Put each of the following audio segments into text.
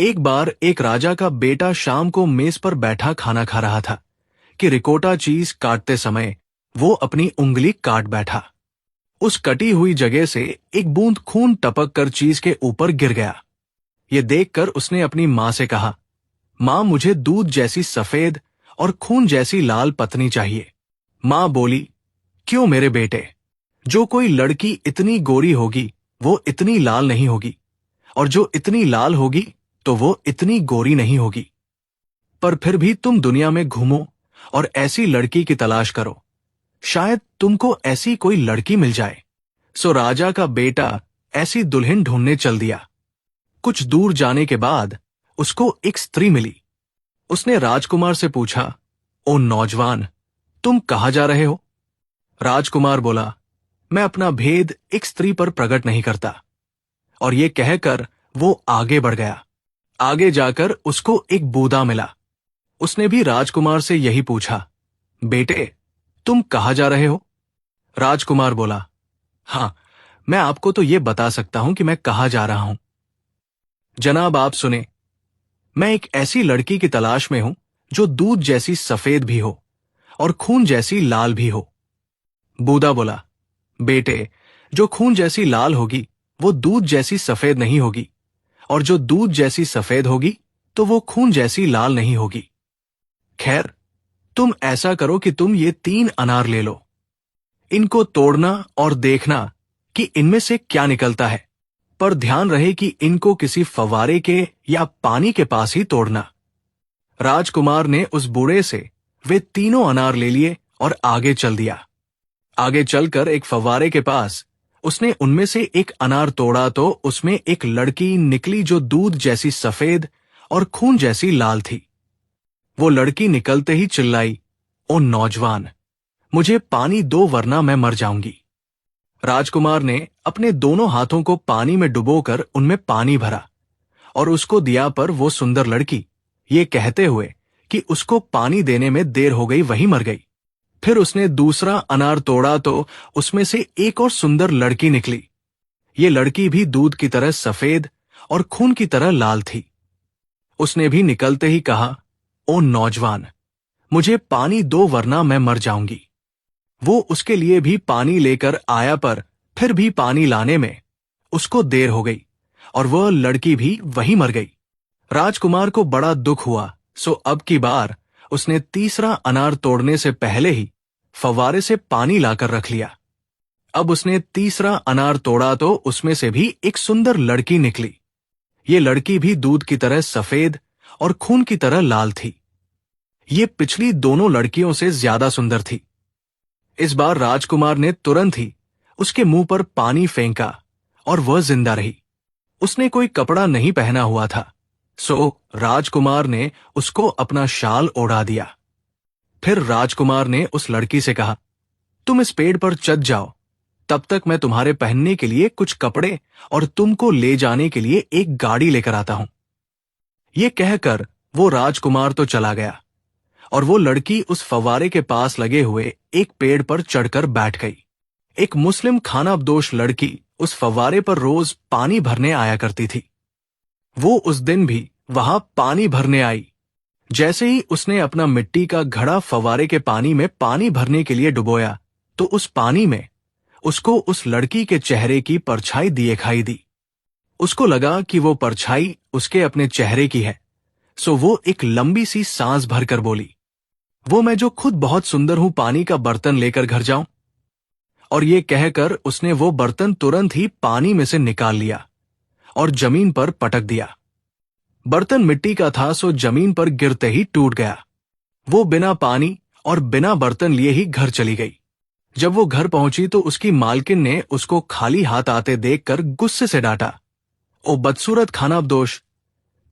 एक बार एक राजा का बेटा शाम को मेज पर बैठा खाना खा रहा था कि रिकोटा चीज काटते समय वो अपनी उंगली काट बैठा। उस कटी हुई जगह से एक बूंद खून टपक कर चीज के ऊपर गिर गया। ये देखकर उसने अपनी मां से कहा, मां, मुझे दूध जैसी सफेद और खून जैसी लाल पत्नी चाहिए। मां बोली, क्यों मेरे बेटे, जो कोई लड़की इतनी गोरी होगी वो इतनी लाल नहीं होगी, और जो इतनी लाल होगी तो वो इतनी गोरी नहीं होगी। पर फिर भी तुम दुनिया में घूमो और ऐसी लड़की की तलाश करो, शायद तुमको ऐसी कोई लड़की मिल जाए। सो राजा का बेटा ऐसी दुल्हन ढूंढने चल दिया। कुछ दूर जाने के बाद उसको एक स्त्री मिली। उसने राजकुमार से पूछा, ओ नौजवान, तुम कहां जा रहे हो? राजकुमार बोला, मैं अपना भेद एक स्त्री पर प्रकट नहीं करता। और ये कहकर वो आगे बढ़ गया। आगे जाकर उसको एक बूदा मिला। उसने भी राजकुमार से यही पूछा, बेटे, तुम कहां जा रहे हो? राजकुमार बोला, हाँ, मैं आपको तो ये बता सकता हूं कि मैं कहां जा रहा हूं। जनाब, आप सुने, मैं एक ऐसी लड़की की तलाश में हूं जो दूध जैसी सफेद भी हो और खून जैसी लाल भी हो। बूदा बोला, बेटे, जो खून जैसी लाल होगी वो दूध जैसी सफेद नहीं होगी, और जो दूध जैसी सफेद होगी तो वो खून जैसी लाल नहीं होगी। खैर, तुम ऐसा करो कि तुम ये 3 अनार ले लो। इनको तोड़ना और देखना कि इनमें से क्या निकलता है, पर ध्यान रहे कि इनको किसी फव्वारे के या पानी के पास ही तोड़ना। राजकुमार ने उस बूढ़े से वे तीनों अनार ले लिए और आगे चल दिया। आगे चलकर एक फव्वारे के पास उसने उनमें से एक अनार तोड़ा तो उसमें एक लड़की निकली जो दूध जैसी सफेद और खून जैसी लाल थी। वो लड़की निकलते ही चिल्लाई, ओ नौजवान, मुझे पानी दो वरना मैं मर जाऊंगी। राजकुमार ने अपने दोनों हाथों को पानी में डुबोकर उनमें पानी भरा और उसको दिया, पर वो सुंदर लड़की ये कहते हुए कि उसको पानी देने में देर हो गई वहीं मर गई। फिर उसने दूसरा अनार तोड़ा तो उसमें से एक और सुंदर लड़की निकली। ये लड़की भी दूध की तरह सफेद और खून की तरह लाल थी। उसने भी निकलते ही कहा, ओ नौजवान, मुझे पानी दो वरना मैं मर जाऊंगी। वो उसके लिए भी पानी लेकर आया, पर फिर भी पानी लाने में उसको देर हो गई और वह लड़की भी वहीं मर गई। राजकुमार को बड़ा दुख हुआ, सो अब की बार उसने तीसरा अनार तोड़ने से पहले ही फव्वारे से पानी लाकर रख लिया। अब उसने तीसरा अनार तोड़ा तो उसमें से भी एक सुंदर लड़की निकली। ये लड़की भी दूध की तरह सफेद और खून की तरह लाल थी। ये पिछली दोनों लड़कियों से ज्यादा सुंदर थी। इस बार राजकुमार ने तुरंत ही उसके मुंह पर पानी फेंका और वह जिंदा रही। उसने कोई कपड़ा नहीं पहना हुआ था, सो राजकुमार ने उसको अपना शाल ओढ़ा दिया। फिर राजकुमार ने उस लड़की से कहा, तुम इस पेड़ पर चढ़ जाओ, तब तक मैं तुम्हारे पहनने के लिए कुछ कपड़े और तुमको ले जाने के लिए एक गाड़ी लेकर आता हूं। ये कहकर वो राजकुमार तो चला गया और वो लड़की उस फव्वारे के पास लगे हुए एक पेड़ पर चढ़कर बैठ गई। एक मुस्लिम खानाबदोश लड़की उस फव्वारे पर रोज पानी भरने आया करती थी। वो उस दिन भी वहां पानी भरने आई। जैसे ही उसने अपना मिट्टी का घड़ा फव्वारे के पानी में पानी भरने के लिए डुबोया तो उस पानी में उसको उस लड़की के चेहरे की परछाई दिखाई दी। उसको लगा कि वो परछाई उसके अपने चेहरे की है, सो वो एक लंबी सी सांस भरकर बोली, वो मैं जो खुद बहुत सुंदर हूं, पानी का बर्तन लेकर घर जाऊं। और ये कहकर उसने वो बर्तन तुरंत ही पानी में से निकाल लिया और जमीन पर पटक दिया। बर्तन मिट्टी का था, सो जमीन पर गिरते ही टूट गया। वो बिना पानी और बिना बर्तन लिए ही घर चली गई। जब वो घर पहुंची तो उसकी मालकिन ने उसको खाली हाथ आते देखकर गुस्से से डांटा, ओ बदसूरत खानाबदोश,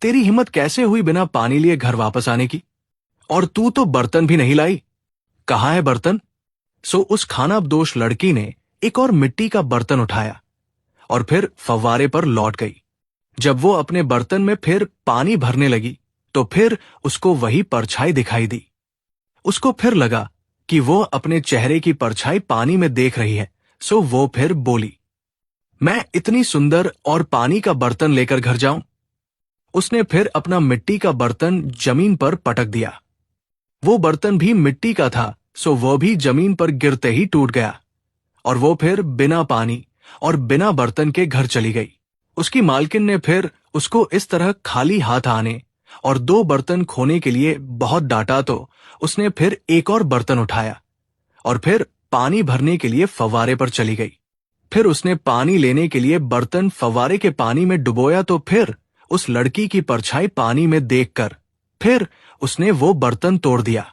तेरी हिम्मत कैसे हुई बिना पानी लिए घर वापस आने की? और तू तो बर्तन भी नहीं लाई, कहाँ है बर्तन? सो उस खानाबदोश लड़की ने एक और मिट्टी का बर्तन उठाया और फिर फव्वारे पर लौट गई। जब वो अपने बर्तन में फिर पानी भरने लगी तो फिर उसको वही परछाई दिखाई दी। उसको फिर लगा कि वो अपने चेहरे की परछाई पानी में देख रही है, सो वो फिर बोली, मैं इतनी सुंदर और पानी का बर्तन लेकर घर जाऊं? उसने फिर अपना मिट्टी का बर्तन जमीन पर पटक दिया। वो बर्तन भी मिट्टी का था, सो वह भी जमीन पर गिरते ही टूट गया और वो फिर बिना पानी और बिना बर्तन के घर चली गई। उसकी मालकिन ने फिर उसको इस तरह खाली हाथ आने और 2 बर्तन खोने के लिए बहुत डांटा तो उसने फिर एक और बर्तन उठाया और फिर पानी भरने के लिए फव्वारे पर चली गई। फिर उसने पानी लेने के लिए बर्तन फव्वारे के पानी में डुबोया तो फिर उस लड़की की परछाई पानी में देखकर फिर उसने वो बर्तन तोड़ दिया।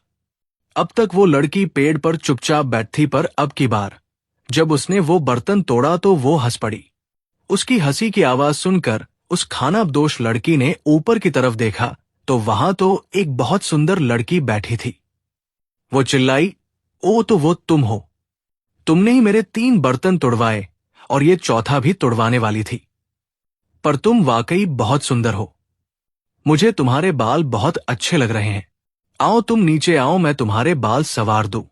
अब तक वो लड़की पेड़ पर चुपचाप बैठी, पर अब की बार जब उसने वो बर्तन तोड़ा तो वो हंस पड़ी। उसकी हंसी की आवाज सुनकर उस खानाबदोश लड़की ने ऊपर की तरफ देखा तो वहां तो एक बहुत सुंदर लड़की बैठी थी। वो चिल्लाई, ओ तो वो तुम हो। तुमने ही मेरे 3 बर्तन तोड़वाए और ये चौथा भी तोड़वाने वाली थी। पर तुम वाकई बहुत सुंदर हो। मुझे तुम्हारे बाल बहुत अच्छे लग रहे हैं। आओ तुम नीचे आओ, मैं तुम्हारे बाल संवार दूं।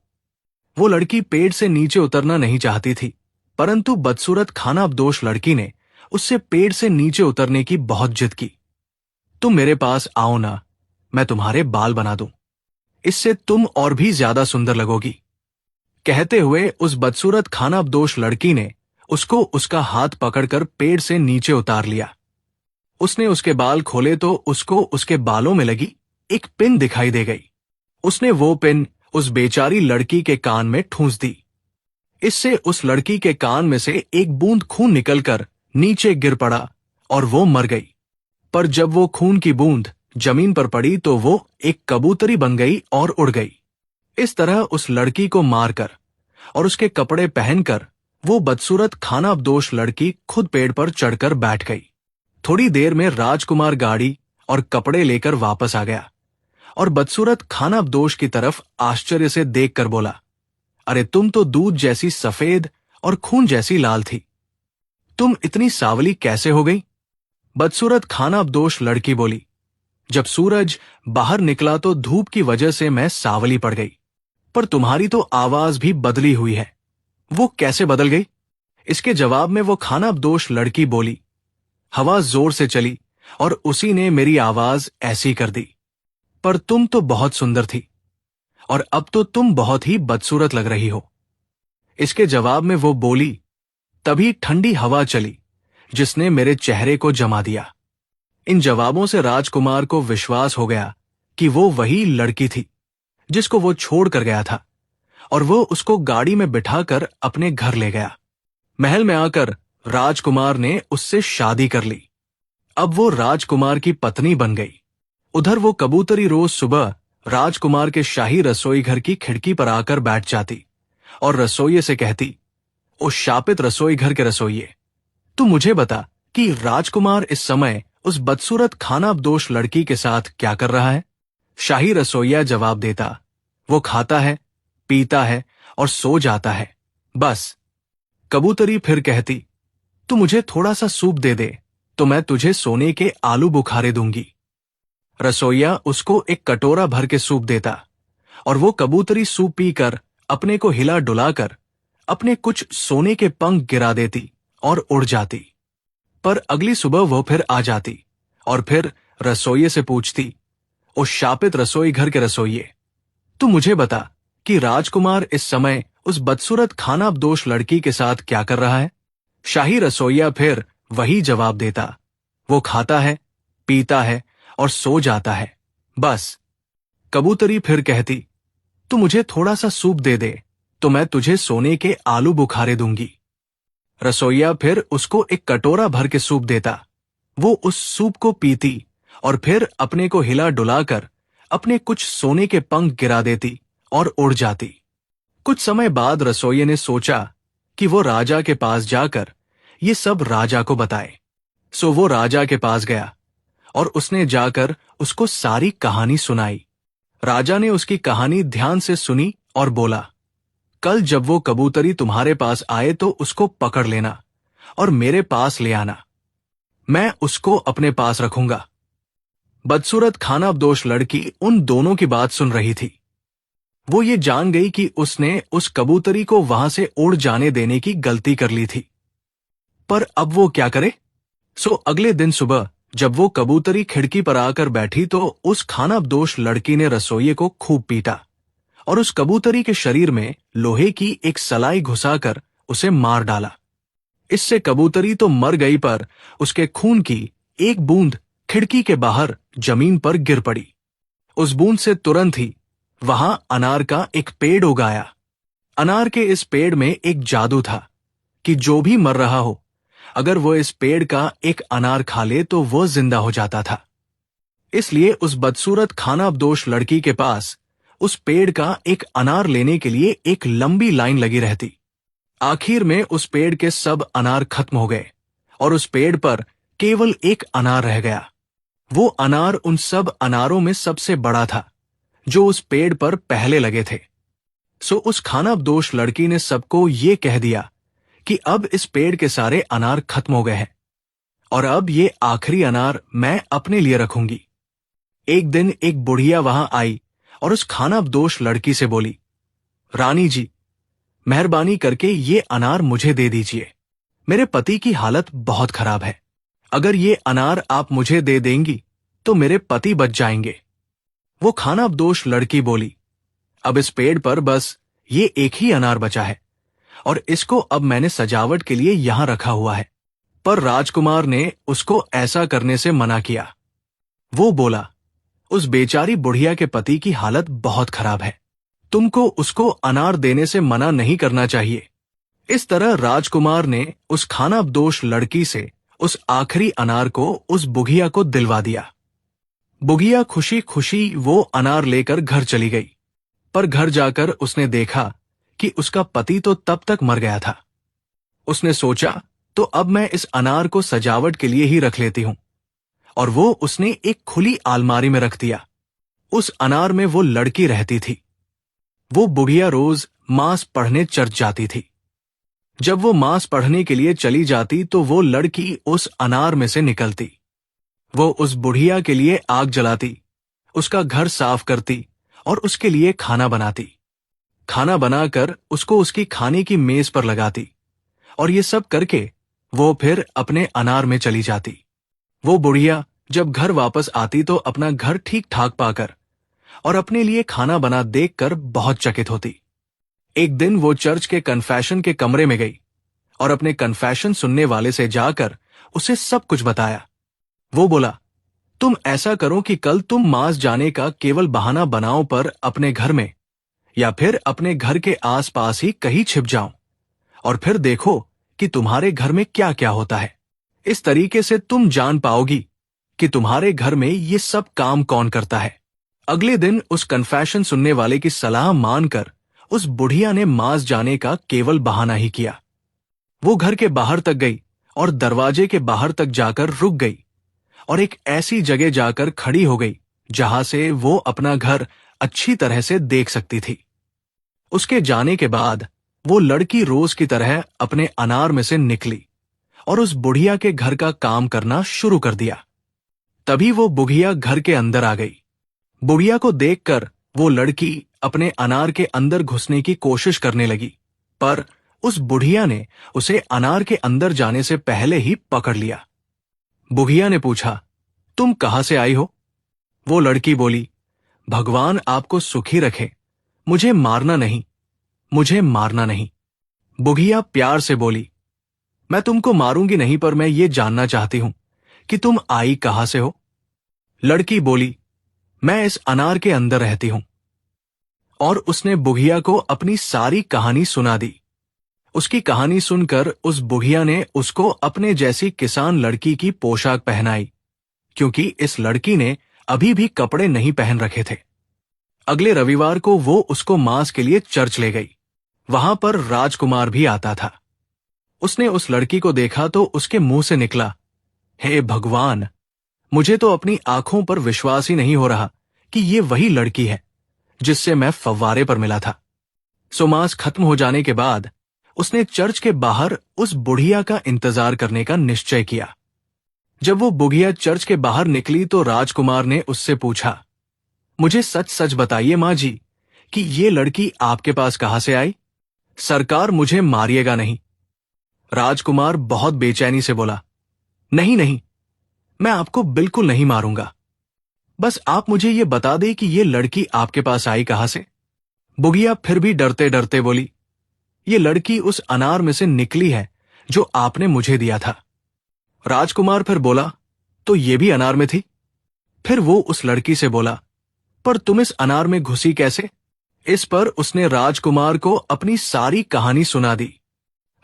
वो लड़की पेड़ से नीचे उतरना नहीं चाहती थी, परंतु बदसूरत खानाबदोश लड़की ने उससे पेड़ से नीचे उतरने की बहुत जिद की। तुम मेरे पास आओ ना, मैं तुम्हारे बाल बना दूं। इससे तुम और भी ज्यादा सुंदर लगोगी। कहते हुए उस बदसूरत खानाबदोश लड़की ने उसको उसका हाथ पकड़कर पेड़ से नीचे उतार लिया। उसने उसके बाल खोले तो उसको उसके बालों में लगी एक पिन दिखाई दे गई। उसने वो पिन उस बेचारी लड़की के कान में ठूंस दी। इससे उस लड़की के कान में से एक बूंद खून निकलकर नीचे गिर पड़ा और वो मर गई। पर जब वो खून की बूंद जमीन पर पड़ी तो वो एक कबूतरी बन गई और उड़ गई। इस तरह उस लड़की को मारकर और उसके कपड़े पहनकर वो बदसूरत खानाबदोश लड़की खुद पेड़ पर चढ़कर बैठ गई। थोड़ी देर में राजकुमार गाड़ी और कपड़े लेकर वापस आ गया और बदसूरत खानाबदोश की तरफ आश्चर्य से देखकर बोला, अरे तुम तो दूध जैसी सफेद और खून जैसी लाल थी। तुम इतनी सावली कैसे हो गई? बदसूरत खानाबदोश लड़की बोली, जब सूरज बाहर निकला तो धूप की वजह से मैं सावली पड़ गई। पर तुम्हारी तो आवाज भी बदली हुई है, वो कैसे बदल गई? इसके जवाब में वो खानाबदोश लड़की बोली, हवा जोर से चली और उसी ने मेरी आवाज ऐसी कर दी। पर तुम तो बहुत सुंदर थी और अब तो तुम बहुत ही बदसूरत लग रही हो। इसके जवाब में वो बोली, तभी ठंडी हवा चली जिसने मेरे चेहरे को जमा दिया। इन जवाबों से राजकुमार को विश्वास हो गया कि वो वही लड़की थी जिसको वो छोड़ कर गया था और वो उसको गाड़ी में बिठाकर अपने घर ले गया। महल में आकर राजकुमार ने उससे शादी कर ली। अब वो राजकुमार की पत्नी बन गई। उधर वो कबूतरी रोज सुबह राजकुमार के शाही रसोई घर की खिड़की पर आकर बैठ जाती और रसोइये से कहती, ओ शापित रसोई घर के रसोइये, तू मुझे बता कि राजकुमार इस समय उस बदसूरत खानाबदोश लड़की के साथ क्या कर रहा है? शाही रसोइया जवाब देता, वो खाता है, पीता है और सो जाता है, बस। कबूतरी फिर कहती, तू मुझे थोड़ा सा सूप दे दे तो मैं तुझे सोने के आलू बुखारे दूंगी। रसोइया उसको एक कटोरा भर के सूप देता और वो कबूतरी सूप पीकर अपने को हिला डुलाकर अपने कुछ सोने के पंख गिरा देती और उड़ जाती। पर अगली सुबह वो फिर आ जाती और फिर रसोइये से पूछती, ओ शापित रसोई घर के रसोइये, तू मुझे बता कि राजकुमार इस समय उस बदसूरत खानाबदोश लड़की के साथ क्या कर रहा है? शाही रसोइया फिर वही जवाब देता, वो खाता है, पीता है और सो जाता है, बस। कबूतरी फिर कहती, तू मुझे थोड़ा सा सूप दे दे तो मैं तुझे सोने के आलू बुखारे दूंगी। रसोइया फिर उसको एक कटोरा भर के सूप देता। वो उस सूप को पीती और फिर अपने को हिला डुलाकर अपने कुछ सोने के पंख गिरा देती और उड़ जाती। कुछ समय बाद रसोइये ने सोचा कि वो राजा के पास जाकर ये सब राजा को बताए। सो वो राजा के पास गया और उसने जाकर उसको सारी कहानी सुनाई। राजा ने उसकी कहानी ध्यान से सुनी और बोला, कल जब वो कबूतरी तुम्हारे पास आए तो उसको पकड़ लेना और मेरे पास ले आना, मैं उसको अपने पास रखूंगा। बदसूरत खानाबदोश लड़की उन दोनों की बात सुन रही थी। वो ये जान गई कि उसने उस कबूतरी को वहां से उड़ जाने देने की गलती कर ली थी। पर अब वो क्या करे? सो अगले दिन सुबह जब वो कबूतरी खिड़की पर आकर बैठी तो उस खानाबदोश लड़की ने रसोइये को खूब पीटा और उस कबूतरी के शरीर में लोहे की एक सलाई घुसाकर उसे मार डाला। इससे कबूतरी तो मर गई, पर उसके खून की एक बूंद खिड़की के बाहर जमीन पर गिर पड़ी। उस बूंद से तुरंत ही वहां अनार का एक पेड़ उगाया। अनार के इस पेड़ में एक जादू था कि जो भी मर रहा हो, अगर वो इस पेड़ का एक अनार खा ले तो वो जिंदा हो जाता था। इसलिए उस बदसूरत खानाबदोश लड़की के पास उस पेड़ का एक अनार लेने के लिए एक लंबी लाइन लगी रहती। आखिर में उस पेड़ के सब अनार खत्म हो गए और उस पेड़ पर केवल एक अनार रह गया। वो अनार उन सब अनारों में सबसे बड़ा था जो उस पेड़ पर पहले लगे थे। सो उस खानाबदोश लड़की ने सबको ये कह दिया कि अब इस पेड़ के सारे अनार खत्म हो गए हैं और अब ये आखिरी अनार मैं अपने लिए रखूंगी। एक दिन एक बुढ़िया वहां आई और उस खानाबदोश लड़की से बोली, रानी जी, मेहरबानी करके ये अनार मुझे दे दीजिए। मेरे पति की हालत बहुत खराब है। अगर ये अनार आप मुझे दे देंगी तो मेरे पति बच जाएंगे। वो खानाबदोश लड़की बोली, अब इस पेड़ पर बस ये एक ही अनार बचा है और इसको अब मैंने सजावट के लिए यहां रखा हुआ है। पर राजकुमार ने उसको ऐसा करने से मना किया। वो बोला, उस बेचारी बुढ़िया के पति की हालत बहुत खराब है, तुमको उसको अनार देने से मना नहीं करना चाहिए। इस तरह राजकुमार ने उस खानाबदोश लड़की से उस आखिरी अनार को उस बुढ़िया को दिलवा दिया। बुढ़िया खुशी खुशी वो अनार लेकर घर चली गई, पर घर जाकर उसने देखा कि उसका पति तो तब तक मर गया था। उसने सोचा, तो अब मैं इस अनार को सजावट के लिए ही रख लेती हूं, और वो उसने एक खुली अलमारी में रख दिया। उस अनार में वो लड़की रहती थी। वो बुढ़िया रोज मास पढ़ने चर्च जाती थी। जब वो मास पढ़ने के लिए चली जाती तो वो लड़की उस अनार में से निकलती। वो उस बुढ़िया के लिए आग जलाती, उसका घर साफ करती और उसके लिए खाना बनाती। खाना बनाकर उसको उसकी खाने की मेज पर लगाती और ये सब करके वो फिर अपने अनार में चली जाती। वो बुढ़िया जब घर वापस आती तो अपना घर ठीक ठाक पाकर और अपने लिए खाना बना देखकर बहुत चकित होती। एक दिन वो चर्च के कन्फेशन के कमरे में गई और अपने कन्फेशन सुनने वाले से जाकर उसे सब कुछ बताया। वो बोला, तुम ऐसा करो कि कल तुम मास जाने का केवल बहाना बनाओ, पर अपने घर में या फिर अपने घर के आसपास ही कहीं छिप जाओ और फिर देखो कि तुम्हारे घर में क्या क्या होता है। इस तरीके से तुम जान पाओगी कि तुम्हारे घर में ये सब काम कौन करता है। अगले दिन उस कन्फेशन सुनने वाले की सलाह मानकर उस बुढ़िया ने मास जाने का केवल बहाना ही किया। वो घर के बाहर तक गई और दरवाजे के बाहर तक जाकर रुक गई और एक ऐसी जगह जाकर खड़ी हो गई जहां से वो अपना घर अच्छी तरह से देख सकती थी। उसके जाने के बाद वो लड़की रोज की तरह अपने अनार में से निकली और उस बुढ़िया के घर का काम करना शुरू कर दिया। तभी वो बुढ़िया घर के अंदर आ गई। बुढ़िया को देखकर वो लड़की अपने अनार के अंदर घुसने की कोशिश करने लगी, पर उस बुढ़िया ने उसे अनार के अंदर जाने से पहले ही पकड़ लिया। बुढ़िया ने पूछा, तुम कहां से आई हो? वो लड़की बोली, भगवान आपको सुखी रखे, मुझे मारना नहीं, मुझे मारना नहीं। बुढ़िया प्यार से बोली, मैं तुमको मारूंगी नहीं, पर मैं ये जानना चाहती हूं कि तुम आई कहां से हो? लड़की बोली, मैं इस अनार के अंदर रहती हूं। और उसने बुढ़िया को अपनी सारी कहानी सुना दी। उसकी कहानी सुनकर उस बुढ़िया ने उसको अपने जैसी किसान लड़की की पोशाक पहनाई, क्योंकि इस लड़की ने अभी भी कपड़े नहीं पहन रखे थे। अगले रविवार को वो उसको मास के लिए चर्च ले गई। वहां पर राजकुमार भी आता था। उसने उस लड़की को देखा तो उसके मुंह से निकला, हे भगवान, मुझे तो अपनी आंखों पर विश्वास ही नहीं हो रहा कि ये वही लड़की है जिससे मैं फव्वारे पर मिला था। सो मास खत्म हो जाने के बाद उसने चर्च के बाहर उस बुढ़िया का इंतजार करने का निश्चय किया। जब वो बुढ़िया चर्च के बाहर निकली तो राजकुमार ने उससे पूछा, मुझे सच सच बताइए माँ जी कि ये लड़की आपके पास कहां से आई? सरकार मुझे मारिएगा नहीं। राजकुमार बहुत बेचैनी से बोला, नहीं नहीं, मैं आपको बिल्कुल नहीं मारूंगा। बस आप मुझे ये बता दे कि ये लड़की आपके पास आई कहां से। बुगिया फिर भी डरते डरते बोली, ये लड़की उस अनार में से निकली है जो आपने मुझे दिया था। राजकुमार फिर बोला, तो ये भी अनार में थी? फिर वो उस लड़की से बोला, पर तुम इस अनार में घुसी कैसे? इस पर उसने राजकुमार को अपनी सारी कहानी सुना दी।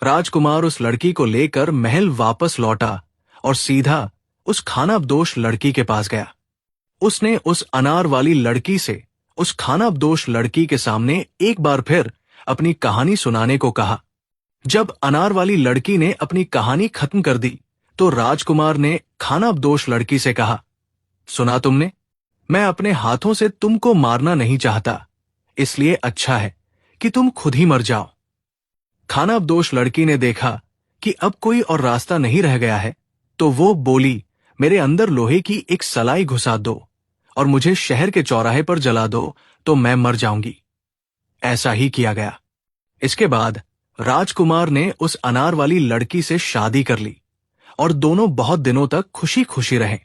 राजकुमार उस लड़की को लेकर महल वापस लौटा और सीधा उस खानाबदोश लड़की के पास गया। उसने उस अनार वाली लड़की से उस खानाबदोश लड़की के सामने एक बार फिर अपनी कहानी सुनाने को कहा। जब अनार वाली लड़की ने अपनी कहानी खत्म कर दी तो राजकुमार ने खानाबदोश लड़की से कहा, सुना तुमने? मैं अपने हाथों से तुमको मारना नहीं चाहता, इसलिए अच्छा है कि तुम खुद ही मर जाओ। खानाबदोश लड़की ने देखा कि अब कोई और रास्ता नहीं रह गया है, तो वो बोली, मेरे अंदर लोहे की एक सलाई घुसा दो और मुझे शहर के चौराहे पर जला दो तो मैं मर जाऊंगी। ऐसा ही किया गया। इसके बाद राजकुमार ने उस अनार वाली लड़की से शादी कर ली और दोनों बहुत दिनों तक खुशी खुशी रहे।